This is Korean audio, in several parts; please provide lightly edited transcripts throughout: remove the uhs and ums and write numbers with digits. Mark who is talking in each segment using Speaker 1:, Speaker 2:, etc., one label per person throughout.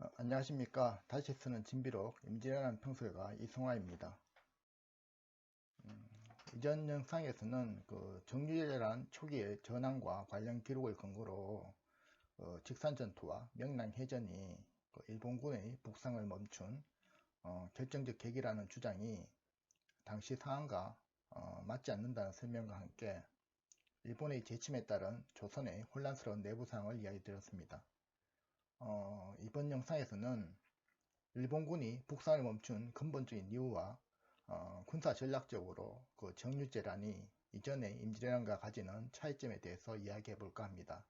Speaker 1: 안녕하십니까. 다시 쓰는 진비록 임진왜란 평소회가 이승화입니다. 이전 영상에서는 그 정유회란 초기의 전황과 관련 기록을 근거로 직산전투와 명랑해전이 일본군의 북상을 멈춘 결정적 계기라는 주장이 당시 상황과 맞지 않는다는 설명과 함께 일본의 재침에 따른 조선의 혼란스러운 내부 상황을 이야기 드렸습니다. 이번 영상에서는 일본군이 북상을 멈춘 근본적인 이유와 군사 전략적으로 그 정유재란이 이전의 임진왜란과 가지는 차이점에 대해서 이야기해 볼까 합니다.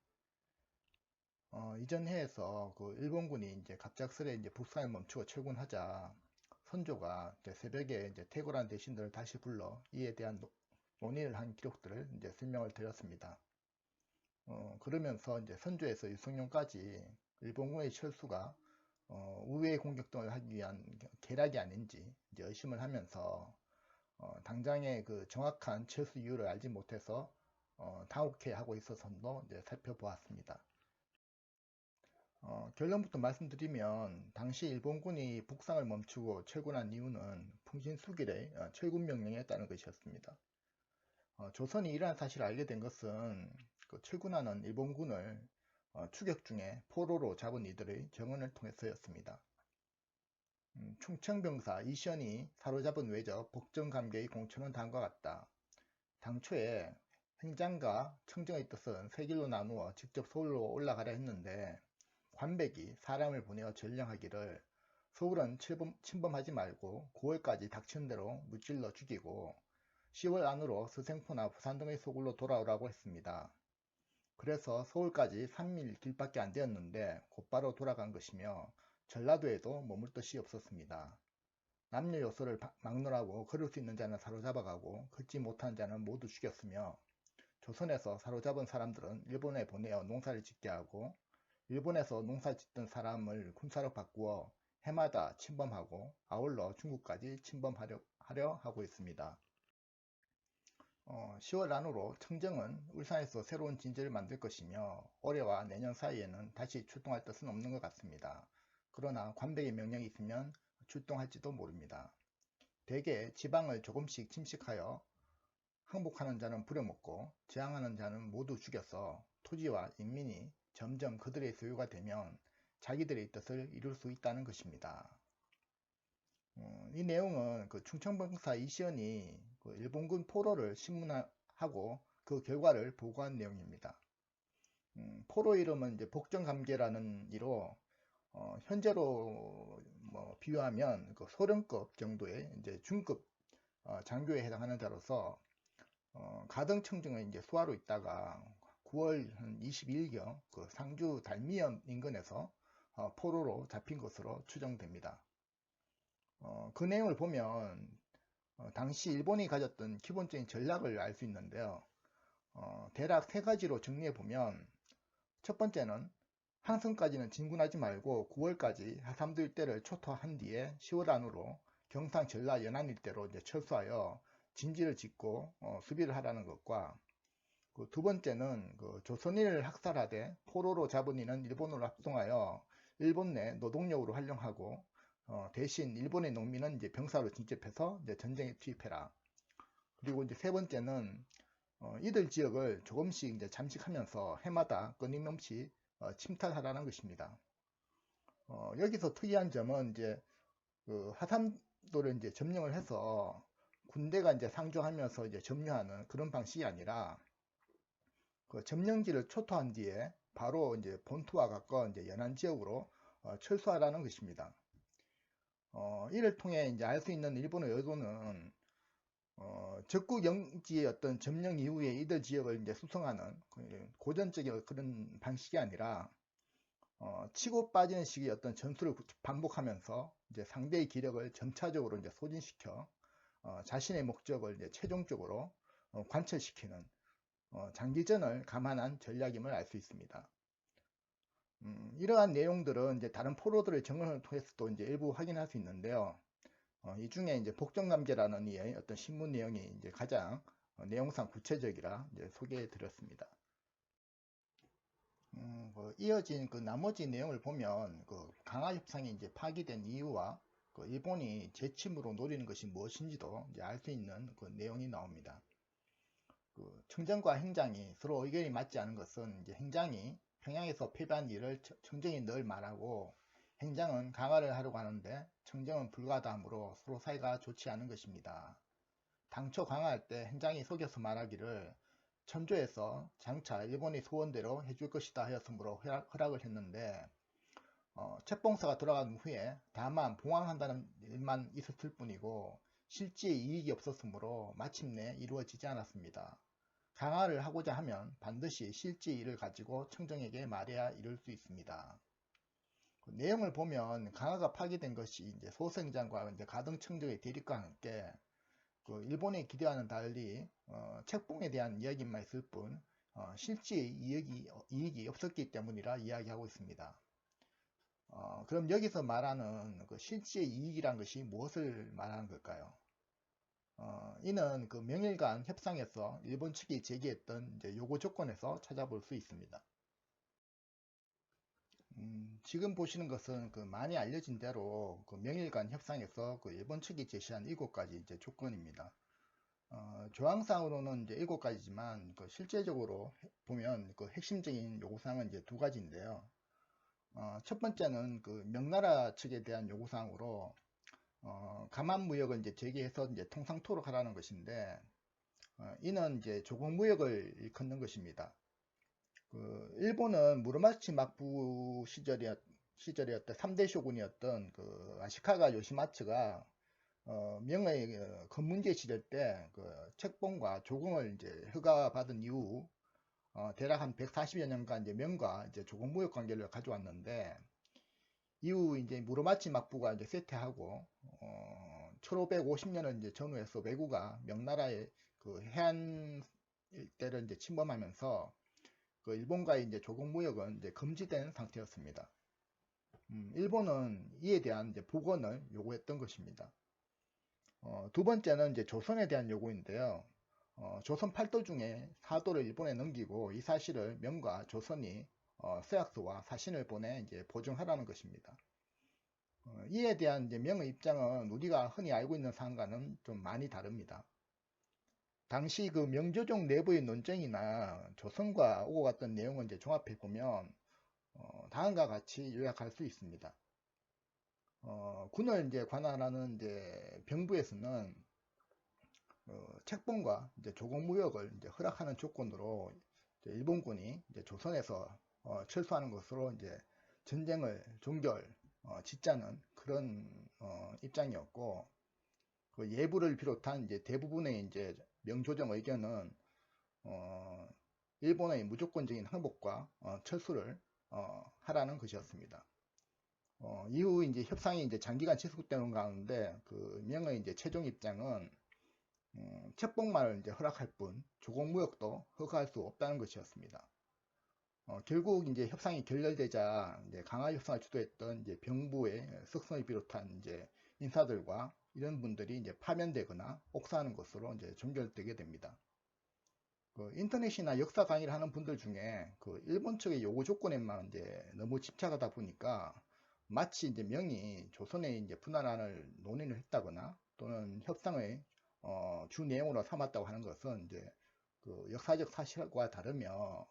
Speaker 1: 이전 해에서 그 일본군이 이제 갑작스레 이제 북상을 멈추고 철군하자 선조가 이제 새벽에 이제 퇴거한 대신들을 다시 불러 이에 대한 논의를 한 기록들을 이제 설명을 드렸습니다. 그러면서 이제 선조에서 유성룡까지 일본군의 철수가 우회 공격 등을 하기 위한 계략이 아닌지 이제 의심을 하면서 당장의 그 정확한 철수 이유를 알지 못해서 당혹해하고 있어서도 이제 살펴보았습니다. 결론부터 말씀드리면 당시 일본군이 북상을 멈추고 철군한 이유는 풍신수길의 철군 명령에 따른 것이었습니다. 조선이 이러한 사실을 알게 된 것은 그 철군하는 일본군을 추격 중에 포로로 잡은 이들의 증언을 통해서였습니다. 충청병사 이시연이 사로잡은 외적 복정감개의 공처는 다음과 같다. 당초에 행장과 청정의 뜻은 세 길로 나누어 직접 서울로 올라가려 했는데 관백이 사람을 보내어 전령하기를 서울은 침범하지 말고 9월까지 닥치는 대로 무찔러 죽이고 10월 안으로 서생포나 부산 등의 서울로 돌아오라고 했습니다. 그래서 서울까지 3일 길밖에 안 되었는데 곧바로 돌아간 것이며 전라도에도 머물 뜻이 없었습니다. 남녀 요소를 막론하고 걸을 수 있는 자는 사로잡아가고 걷지 못한 자는 모두 죽였으며 조선에서 사로잡은 사람들은 일본에 보내어 농사를 짓게 하고 일본에서 농사 짓던 사람을 군사로 바꾸어 해마다 침범하고 아울러 중국까지 침범하려 하고 있습니다. 10월 안으로 청정은 울산에서 새로운 진지를 만들 것이며 올해와 내년 사이에는 다시 출동할 뜻은 없는 것 같습니다. 그러나 관백의 명령이 있으면 출동할지도 모릅니다. 대개 지방을 조금씩 침식하여 항복하는 자는 부려먹고 저항하는 자는 모두 죽여서 토지와 인민이 점점 그들의 소유가 되면 자기들의 뜻을 이룰 수 있다는 것입니다. 이 내용은 그 충청병사 이시연이 그 일본군 포로를 신문하고 그 결과를 보고한 내용입니다. 포로 이름은 이제 복정감개라는 이로 현재로 뭐 비유하면 그 소령급 정도의 이제 중급 장교에 해당하는 자로서 가등청정에 이제 수하로 있다가 9월 22일경 그 상주 달미현 인근에서 포로로 잡힌 것으로 추정됩니다. 그 내용을 보면 당시 일본이 가졌던 기본적인 전략을 알 수 있는데요. 대략 세 가지로 정리해 보면 첫 번째는 항성까지는 진군하지 말고 9월까지 하삼도 일대를 초토한 뒤에 10월 안으로 경상 전라 연안 일대로 이제 철수하여 진지를 짓고 수비를 하라는 것과 그 두 번째는 그 조선인을 학살하되 포로로 잡은 이는 일본으로 합송하여 일본 내 노동력으로 활용하고 대신 일본의 농민은 이제 병사로 진cep해서 이제 전쟁에 투입해라. 그리고 이제 세 번째는 이들 지역을 조금씩 이제 잠식하면서 해마다 끊임없이 침탈하라는 것입니다. 여기서 특이한 점은 이제 그 하삼도를 이제 점령을 해서 군대가 이제 상주하면서 이제 점령하는 그런 방식이 아니라 그 점령지를 초토한 뒤에 바로 이제 본토와 가까운 이제 연안 지역으로 철수하라는 것입니다. 이를 통해 이제 알 수 있는 일본의 의도는 적국 영지의 어떤 점령 이후에 이들 지역을 이제 수성하는 고전적인 그런 방식이 아니라 치고 빠지는 식의 어떤 전술을 반복하면서 이제 상대의 기력을 점차적으로 이제 소진시켜 자신의 목적을 이제 최종적으로 관철시키는 장기전을 감안한 전략임을 알 수 있습니다. 이러한 내용들은 이제 다른 포로들의 증언을 통해서도 이제 일부 확인할 수 있는데요. 이 중에 이제 복정감개라는 이의 어떤 신문 내용이 이제 가장 내용상 구체적이라 이제 소개해 드렸습니다. 이어진 그 나머지 내용을 보면 그 강화 협상이 이제 파기된 이유와 그 일본이 재침으로 노리는 것이 무엇인지도 이제 알 수 있는 그 내용이 나옵니다. 그 청정과 행장이 서로 의견이 맞지 않은 것은 이제 행장이 평양에서 패배한 일을 청정이 늘 말하고 행장은 강화를 하려고 하는데 청정은 불가하다므로 서로 사이가 좋지 않은 것입니다. 당초 강화할 때 행장이 속여서 말하기를 천조에서 장차 일본의 소원대로 해줄 것이다 하였으므로 허락을 했는데 책봉사가 돌아간 후에 다만 봉황한다는 일만 있었을 뿐이고 실제 이익이 없었으므로 마침내 이루어지지 않았습니다. 강화를 하고자 하면 반드시 실제 일을 가지고 청정에게 말해야 이룰 수 있습니다. 그 내용을 보면 강화가 파기된 것이 이제 소생장과 이제 가등청정의 대립과 함께 그 일본의 기대와는 달리 책봉에 대한 이야기만 있을 뿐 실제 이익이 없었기 때문이라 이야기하고 있습니다. 그럼 여기서 말하는 그 실제 이익이란 것이 무엇을 말하는 걸까요? 이는 그 명일간 협상에서 일본 측이 제기했던 이제 요구 조건에서 찾아볼 수 있습니다. 지금 보시는 것은 그 많이 알려진 대로 그 명일간 협상에서 그 일본 측이 제시한 7가지 이제 조건입니다. 조항상으로는 이제 7가지지만 그 실제적으로 보면 그 핵심적인 요구사항은 이제 2가지인데요. 첫 번째는 그 명나라 측에 대한 요구사항으로 감한무역을 이제 재개해서 이제 통상토록 하라는 것인데 이는 이제 조공무역을 일컫는 것입니다. 그 일본은 무로마치 막부 시절이었던 3대 쇼군이었던 그 아시카가 요시마츠가 명의 건문제 시절 때 그 책봉과 조공을 이제 허가받은 이후 대략 한 140여 년간 이제 명과 이제 조공무역 관계를 가져왔는데 이후 이제 무로마치 막부가 이제 쇠퇴하고 1550년을 이제 전후해서 왜구가 명나라의 그 해안 일대를 이제 침범하면서 그 일본과의 이제 조공무역은 이제 금지된 상태였습니다. 일본은 이에 대한 이제 복원을 요구했던 것입니다. 두 번째는 이제 조선에 대한 요구인데요. 조선 8도 중에 4도를 일본에 넘기고 이 사실을 명과 조선이 서약서와 사신을 보내 이제 보증하라는 것입니다. 이에 대한 이제 명의 입장은 우리가 흔히 알고 있는 사항과는 좀 많이 다릅니다. 당시 그 명조정 내부의 논쟁이나 조선과 오고 갔던 내용을 이제 종합해 보면 다음과 같이 요약할 수 있습니다. 군을 이제 관할하는 이제 병부에서는 책봉과 이제 조공무역을 이제 허락하는 조건으로 이제 일본군이 이제 조선에서 철수하는 것으로 이제 전쟁을 짓자는 그런 입장이었고 그 예부를 비롯한 이제 대부분의 이제 명조정 의견은 일본의 무조건적인 항복과 철수를 하라는 것이었습니다. 이후 이제 협상이 이제 장기간 지속되는 가운데 그 명의 이제 최종 입장은 책봉만을 이제 허락할 뿐 조공무역도 허가할 수 없다는 것이었습니다. 결국 이제 협상이 결렬되자 이제 강화 협상을 주도했던 이제 병부의 석성을 비롯한 이제 인사들과 이런 분들이 이제 파면되거나 옥사하는 것으로 이제 종결되게 됩니다. 그 인터넷이나 역사 강의를 하는 분들 중에 그 일본 측의 요구 조건에만 이제 너무 집착하다 보니까 마치 이제 명이 조선의 이제 분할안을 논의를 했다거나 또는 협상의 주 내용으로 삼았다고 하는 것은 이제 그 역사적 사실과 다르며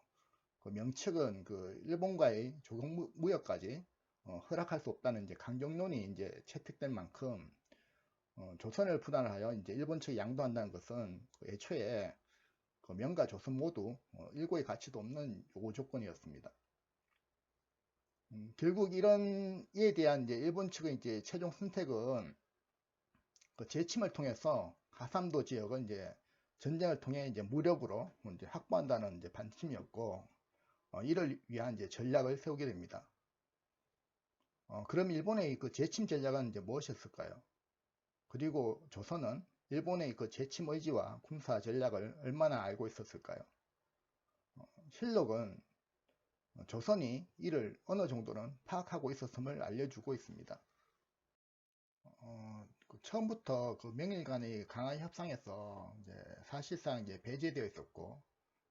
Speaker 1: 그 명측은 그 일본과의 조공무역까지 허락할 수 없다는 이제 강경론이 이제 채택된 만큼 조선을 분할하여 이제 일본 측이 양도한다는 것은 그 애초에 그 명과 조선 모두 일고의 가치도 없는 요구 조건이었습니다. 결국 이에 대한 이제 일본 측의 이제 최종 선택은 그 재침을 통해서 가삼도 지역은 이제 전쟁을 통해 이제 무력으로 이제 확보한다는 이제 방침이었고 이를 위한 이제 전략을 세우게 됩니다. 그럼 일본의 그 재침 전략은 이제 무엇이었을까요? 그리고 조선은 일본의 그 재침 의지와 군사 전략을 얼마나 알고 있었을까요? 실록은 조선이 이를 어느 정도는 파악하고 있었음을 알려주고 있습니다. 처음부터 그 명일 간의 강화 협상에서 이제 사실상 이제 배제되어 있었고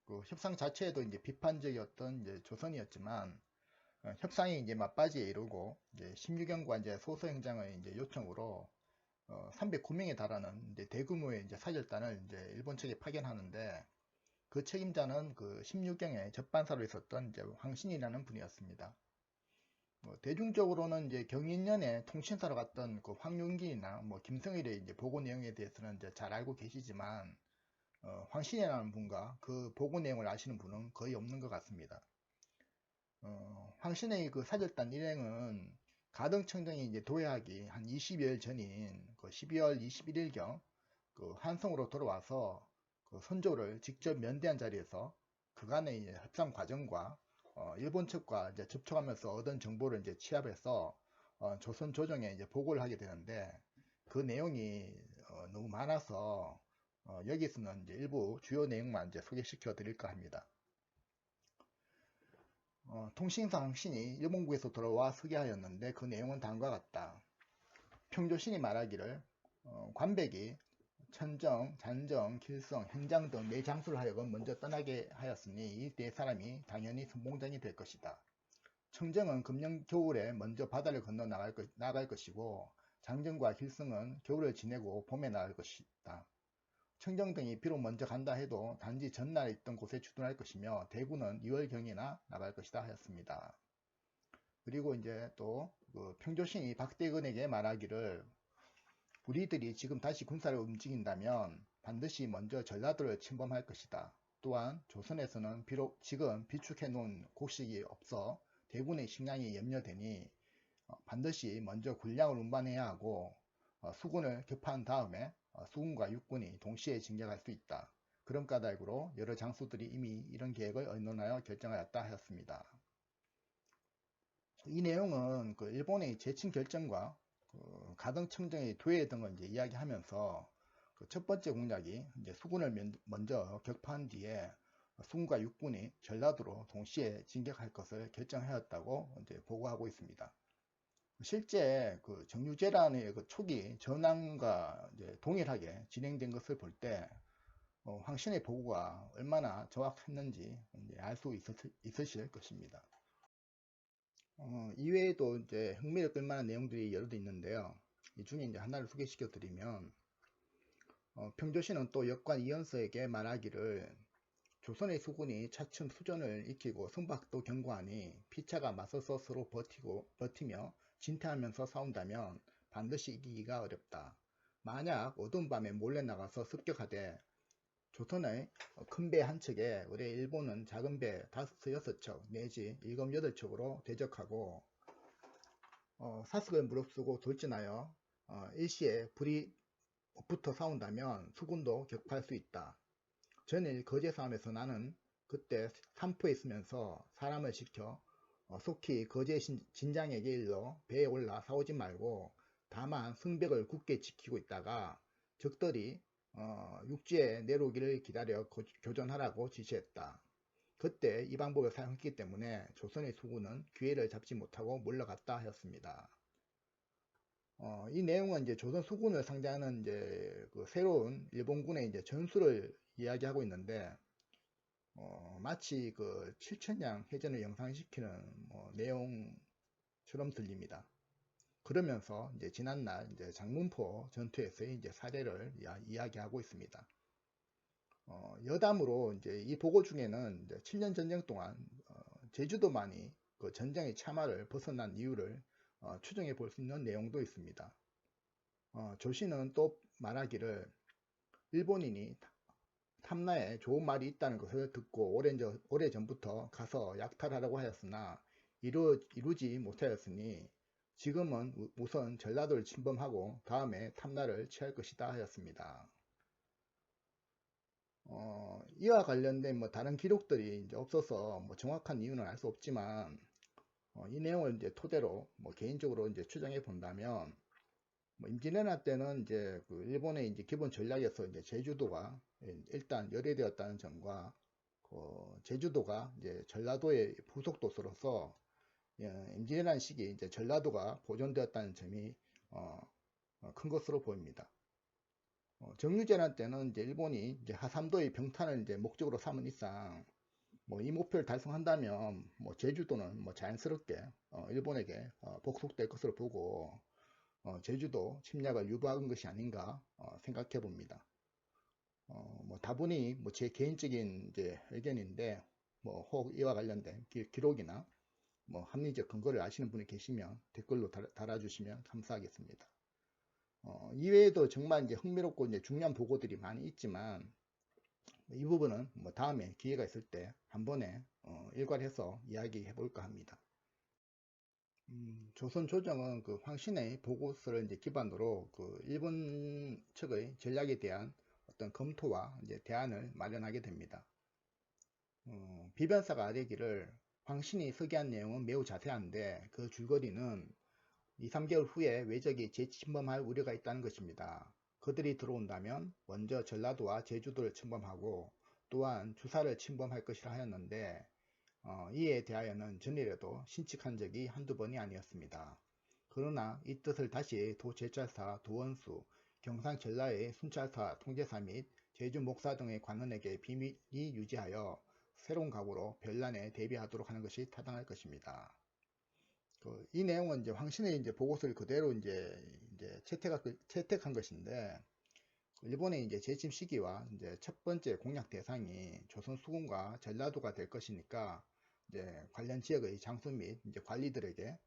Speaker 1: 그 협상 자체에도 이제 비판적이었던 이제 조선이었지만 협상이 이제 막바지에 이르고 이제 심유경과 이제 소서행장의 이제 요청으로 309명에 달하는 이제 대규모의 이제 사절단을 이제 일본 측에 파견하는데 그 책임자는 그 16경의 접반사로 있었던 이제 황신이라는 분이었습니다. 대중적으로는 이제 경인년에 통신사로 갔던 그 황윤기나 뭐 김성일의 이제 보고 내용에 대해서는 이제 잘 알고 계시지만 황신이라는 분과 그 보고 내용을 아시는 분은 거의 없는 것 같습니다. 황신의 그 사절단 일행은 가등청정이 이제 도약이 한 20여일 전인 그 12월 21일경 그 한성으로 돌아와서 그 선조를 직접 면대한 자리에서 그간의 이제 협상 과정과 일본 측과 이제 접촉하면서 얻은 정보를 이제 취합해서 조선 조정에 이제 보고를 하게 되는데 그 내용이 너무 많아서 여기서는 이제 일부 주요 내용만 이제 소개시켜 드릴까 합니다. 통신사 황신이 일본국에서 돌아와 소개하였는데 그 내용은 다음과 같다. 평조신이 말하기를 관백이 천정, 잔정, 길성, 행장 등 4장수를 하여금 먼저 떠나게 하였으니 이 4사람이 당연히 선봉장이 될 것이다. 청정은 금년 겨울에 먼저 바다를 건너 나갈 것이고 장정과 길성은 겨울을 지내고 봄에 나갈 것이다. 청정 등이 비록 먼저 간다 해도 단지 전날 있던 곳에 주둔할 것이며 대구는 2월경이나 나갈 것이다 하였습니다. 그리고 이제 또 그 평조신이 박대근에게 말하기를 우리들이 지금 다시 군사를 움직인다면 반드시 먼저 전라도를 침범할 것이다. 또한 조선에서는 비록 지금 비축해 놓은 곡식이 없어 대군의 식량이 염려되니 반드시 먼저 군량을 운반해야 하고 수군을 격파한 다음에 수군과 육군이 동시에 진격할 수 있다. 그런 까닭으로 여러 장수들이 이미 이런 계획을 의논하여 결정하였다 하였습니다. 이 내용은 그 일본의 재친 결정과 그 가등청정의 도해 등을 이제 이야기하면서 그 첫 번째 공략이 이제 수군을 먼저 격파한 뒤에 수군과 육군이 전라도로 동시에 진격할 것을 결정하였다고 이제 보고하고 있습니다. 실제 그 정유재란의 그 초기 전황과 이제 동일하게 진행된 것을 볼 때 황신의 보고가 얼마나 정확했는지 알 수 있으실 것입니다. 이외에도 이제 흥미를 끌만한 내용들이 여러 개 있는데요. 이 중에 이제 하나를 소개시켜 드리면 평조신은 또 역관 이연서에게 말하기를 조선의 수군이 차츰 수전을 익히고 승박도 견고하니 피차가 맞서서 서로 버티며 진퇴하면서 싸운다면 반드시 이기기가 어렵다. 만약 어두운 밤에 몰래 나가서 습격하되 조선의 큰 배 한 척에 우리 일본은 작은 배 5, 6척 내지 7, 8척으로 대적하고 사슬을 무릅쓰고 돌진하여 일시에 불이 붙어 싸운다면 수군도 격파할 수 있다. 전일 거제 싸움에서 나는 그때 삼포에 있으면서 사람을 지켜 속히 거제 진장에게 일러 배에 올라 싸우지 말고 다만 승벽을 굳게 지키고 있다가 적들이 육지에 내려오기를 기다려 교전하라고 지시했다. 그때 이 방법을 사용했기 때문에 조선의 수군은 기회를 잡지 못하고 물러갔다 하였습니다. 이 내용은 이제 조선 수군을 상대하는 이제 그 새로운 일본군의 이제 전술을 이야기하고 있는데 마치 그 7천량 해전을 영상시키는 내용처럼 들립니다. 그러면서 이제 지난날 이제 장문포 전투에서의 이제 사례를 이야기하고 있습니다. 여담으로 이제 이 보고 중에는 이제 7년 전쟁 동안 제주도만이 그 전쟁의 참화를 벗어난 이유를 추정해 볼 수 있는 내용도 있습니다. 조씨는 또 말하기를 일본인이 탐나에 좋은 말이 있다는 것을 듣고 오래전부터 가서 약탈하라고 하였으나 이루지 못하였으니 지금은 우선 전라도를 침범하고 다음에 탐나를 취할 것이다 하였습니다. 이와 관련된 다른 기록들이 이제 없어서 정확한 이유는 알 수 없지만 이 내용을 이제 토대로 개인적으로 이제 추정해 본다면 임진왜란 때는 이제 그 일본의 이제 기본 전략에서 이제 제주도가 일단 열애되었다는 점과 제주도가 이제 전라도의 부속도서로서 임진왜란 시기 이제 전라도가 보존되었다는 점이 큰 것으로 보입니다. 정유재란 때는 이제 일본이 이제 하삼도의 병탄을 이제 목적으로 삼은 이상 뭐 이 목표를 달성한다면 뭐 제주도는 뭐 자연스럽게 일본에게 복속될 것으로 보고 제주도 침략을 유보한 것이 아닌가 생각해 봅니다. 뭐 다분히 뭐 제 개인적인 이제 의견인데 뭐 혹 이와 관련된 기록이나 뭐 합리적 근거를 아시는 분이 계시면 댓글로 달아주시면 감사하겠습니다. 이외에도 정말 이제 흥미롭고 이제 중요한 보고들이 많이 있지만 이 부분은 뭐 다음에 기회가 있을 때 한 번에 일괄해서 이야기해 볼까 합니다. 조선 조정은 그 황신의 보고서를 이제 기반으로 그 일본 측의 전략에 대한 어떤 검토와 이제 대안을 마련하게 됩니다. 비변사가 아뢰기를 황신이 서기한 내용은 매우 자세한데 그 줄거리는 2, 3개월 후에 외적이 재침범할 우려가 있다는 것입니다. 그들이 들어온다면 먼저 전라도와 제주도를 침범하고 또한 주사를 침범할 것이라 하였는데 이에 대하여는 전일에도 신측한 적이 한두 번이 아니었습니다. 그러나 이 뜻을 다시 도제찰사, 도원수, 경상 전라의 순찰사, 통제사 및 제주 목사 등의 관원에게 비밀히 유지하여 새로운 각오로 변란에 대비하도록 하는 것이 타당할 것입니다. 이 내용은 이제 황신의 이제 보고서를 그대로 이제 채택한 것인데 일본의 이제 재침 시기와 이제 첫 번째 공략 대상이 조선 수군과 전라도가 될 것이니까 이제 관련 지역의 장수 및 이제 관리들에게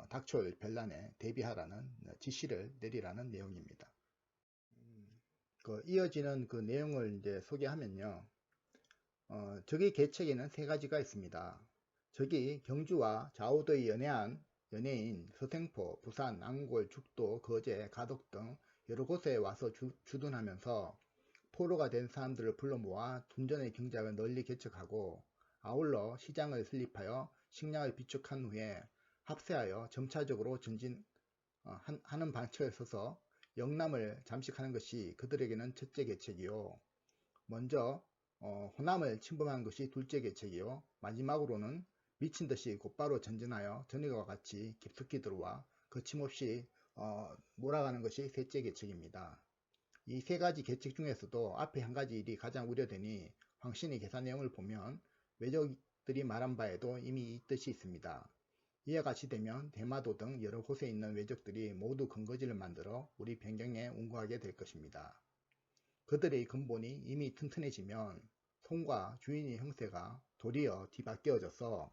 Speaker 1: 닥쳐올 변란에 대비하라는 지시를 내리라는 내용입니다. 이어지는 그 내용을 이제 소개하면요. 적의 계책에는 세 가지가 있습니다. 적이 경주와 좌우도에 연해인 서생포, 부산, 앙골, 죽도, 거제, 가덕 등 여러 곳에 와서 주둔하면서 포로가 된 사람들을 불러 모아 둔전의 경작을 널리 개척하고 아울러 시장을 설립하여 식량을 비축한 후에 합세하여 점차적으로 전진하는 방책을 써서 영남을 잠식하는 것이 그들에게는 첫째 계책이요. 먼저 호남을 침범한 것이 둘째 계책이요. 마지막으로는 미친 듯이 곧바로 전진하여 전일과 같이 깊숙이 들어와 거침없이 몰아가는 것이 셋째 계책입니다. 이 세 가지 계책 중에서도 앞에 한 가지 일이 가장 우려되니 황신의 계산 내용을 보면 외적들이 말한 바에도 이미 이 뜻이 있습니다. 이와 같이 되면 대마도 등 여러 곳에 있는 외적들이 모두 근거지를 만들어 우리 변경에 운구하게 될 것입니다. 그들의 근본이 이미 튼튼해지면 손과 주인의 형세가 도리어 뒤바뀌어져서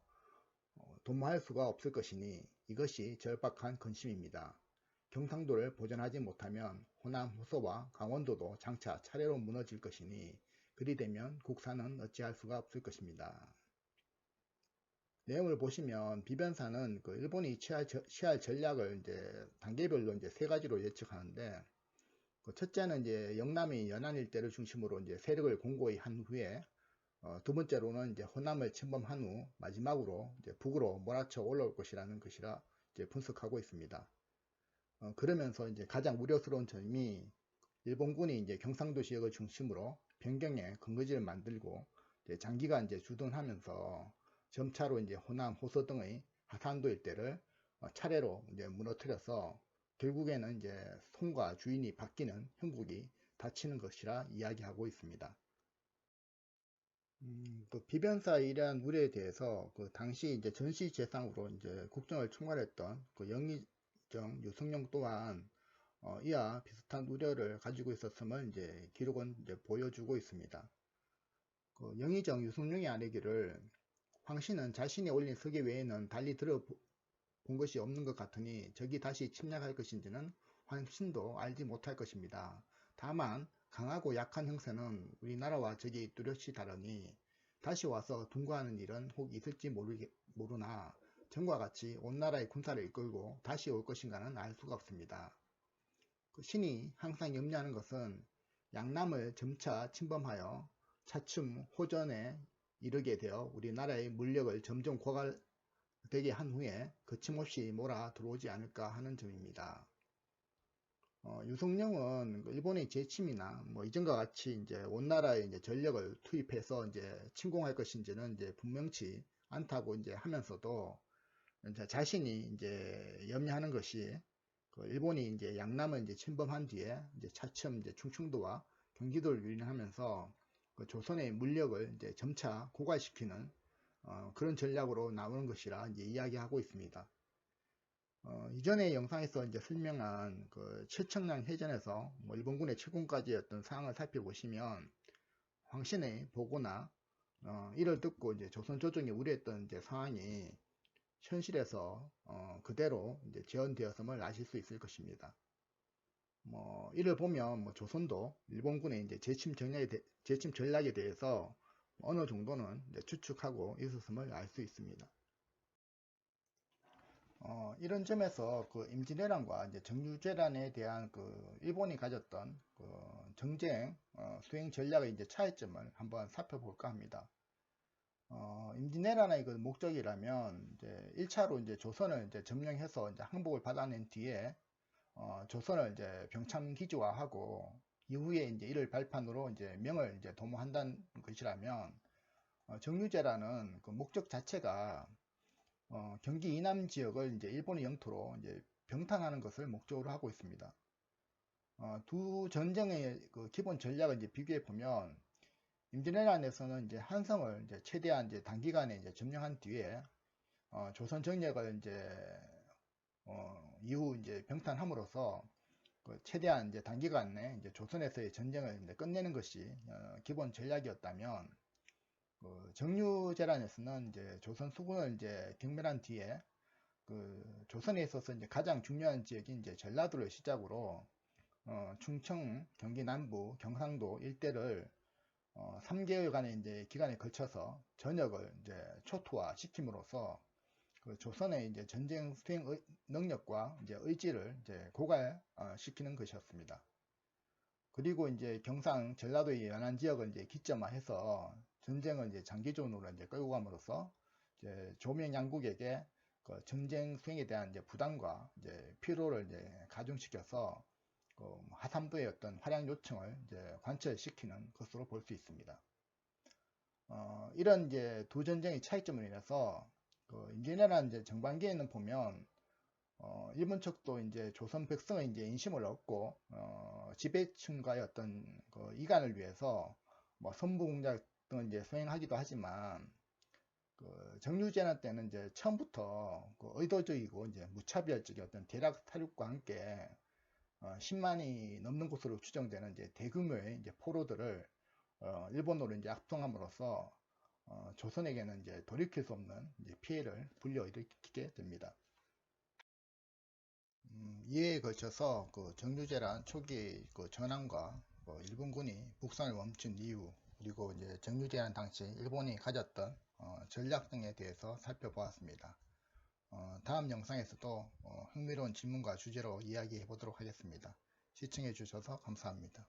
Speaker 1: 도모할 수가 없을 것이니 이것이 절박한 근심입니다. 경상도를 보존하지 못하면 호남, 호서와 강원도도 장차 차례로 무너질 것이니 그리 되면 국사는 어찌할 수가 없을 것입니다. 내용을 보시면 비변사는 그 일본이 취할 전략을 이제 단계별로 이제 세 가지로 예측하는데 첫째는 이제 영남의 연안 일대를 중심으로 이제 세력을 공고히 한 후에 두 번째로는 이제 호남을 침범한 후 마지막으로 이제 북으로 몰아쳐 올라올 것이라는 것이라 이제 분석하고 있습니다. 그러면서 이제 가장 우려스러운 점이 일본군이 이제 경상도 지역을 중심으로 변경에 근거지를 만들고 이제 장기간 이제 주둔하면서 점차로 이제 호남, 호서 등의 하산도 일대를 차례로 이제 무너뜨려서 결국에는 이제 손과 주인이 바뀌는 형국이 닥치는 것이라 이야기하고 있습니다. 그 비변사의 이러한 우려에 대해서 그 당시 이제 전시재상으로 이제 국정을 총괄했던 그 영의정 유승용 또한 이와 비슷한 우려를 가지고 있었음을 이제 기록은 이제 보여주고 있습니다. 그 영의정 유승용이 아뢰기를 황씨는 자신이 올린 서계 외에는 달리 들어본 것이 없는 것 같으니 적이 다시 침략할 것인지는 황신도 알지 못할 것입니다. 다만 강하고 약한 형세는 우리나라와 적이 뚜렷이 다르니 다시 와서 둔거하는 일은 혹 있을지 모르나 전과 같이 온 나라의 군사를 이끌고 다시 올 것인가는 알 수가 없습니다. 그 신이 항상 염려하는 것은 양남을 점차 침범하여 차츰 호전에 이르게 되어 우리나라의 물력을 점점 고갈되게 한 후에 거침없이 몰아 들어오지 않을까 하는 점입니다. 유성룡은 일본의 재침이나 뭐 이전과 같이 이제 온 나라에 이제 전력을 투입해서 이제 침공할 것인지는 이제 분명치 않다고 이제 하면서도 이제 자신이 이제 염려하는 것이 그 일본이 이제 양남을 이제 침범한 뒤에 이제 차츰 이제 충청도와 경기도를 유린하면서 그 조선의 물력을 이제 점차 고갈시키는 그런 전략으로 나오는 것이라 이제 이야기하고 있습니다. 이전의 영상에서 이제 설명한 그 칠청량 해전에서 뭐 일본군의 철군까지의 어떤 상황을 살펴보시면 황신의 보고나 이를 듣고 이제 조선 조정이 우려했던 이제 상황이 현실에서 그대로 이제 재현되었음을 아실 수 있을 것입니다. 뭐 이를 보면 뭐 조선도 일본군의 이제 재침 전략에 대해서 어느 정도는 이제 추측하고 있었음을 알 수 있습니다. 이런 점에서 그 임진왜란과 이제 정유재란에 대한 그 일본이 가졌던 그 정쟁 수행 전략의 이제 차이점을 한번 살펴볼까 합니다. 임진왜란의 그 목적이라면 이제 1차로 이제 조선을 이제 점령해서 이제 항복을 받아낸 뒤에 조선을 이제 병참 기지화하고 이후에 이제 이를 발판으로 이제 명을 이제 도모한다는 것이라면 정유재라는 그 목적 자체가 경기 이남 지역을 이제 일본의 영토로 이제 병탄하는 것을 목적으로 하고 있습니다. 두 전쟁의 그 기본 전략을 이제 비교해 보면 임진왜란에서는 이제 한성을 이제 최대한 이제 단기간에 이제 점령한 뒤에 조선 정력을 이제 이후 이제 병탄함으로써 그 최대한 이제 단기간에 이제 조선에서의 전쟁을 이제 끝내는 것이 기본 전략이었다면 그 정유재란에서는 이제 조선 수군을 이제 경멸한 뒤에 그 조선에 있어서 이제 가장 중요한 지역인 이제 전라도를 시작으로 충청, 경기 남부, 경상도 일대를 3개월간의 이제 기간에 걸쳐서 전역을 이제 초토화 시킴으로써 그 조선의 이제 전쟁 수행 능력과 이제 의지를 이제 고갈시키는 것이었습니다. 그리고 이제 경상, 전라도의 연안 지역을 이제 기점화해서 전쟁을 이제 장기전으로 이제 끌고 감으로써 이제 조명 양국에게 그 전쟁 수행에 대한 이제 부담과 이제 피로를 이제 가중시켜서 그 하산부의 어떤 활약 요청을 이제 관철시키는 것으로 볼 수 있습니다. 이런 이제 두 전쟁의 차이점으로 인해서 그 임진왜란 이제 정반기에는 보면 일본 측도 이제 조선 백성의 이제 인심을 얻고 지배층과의 어떤 그 이간을 위해서 뭐 선부 공작 등을 이제 수행하기도 하지만 그 정유재난 때는 이제 처음부터 그 의도적이고 이제 무차별적인 어떤 대략 사륙과 함께 10만이 넘는 것으로 추정되는 이제 대규모의 이제 포로들을 일본으로 이제 압송함으로써 조선에게는 이제 돌이킬 수 없는 이제 피해를 불러일으키게 됩니다. 이에 걸쳐서 그 정유재란 초기 그 전황과 일본군이 북선을 멈춘 이유, 그리고 이제 정유재란 당시 일본이 가졌던 전략 등에 대해서 살펴보았습니다. 다음 영상에서도 흥미로운 질문과 주제로 이야기해 보도록 하겠습니다. 시청해 주셔서 감사합니다.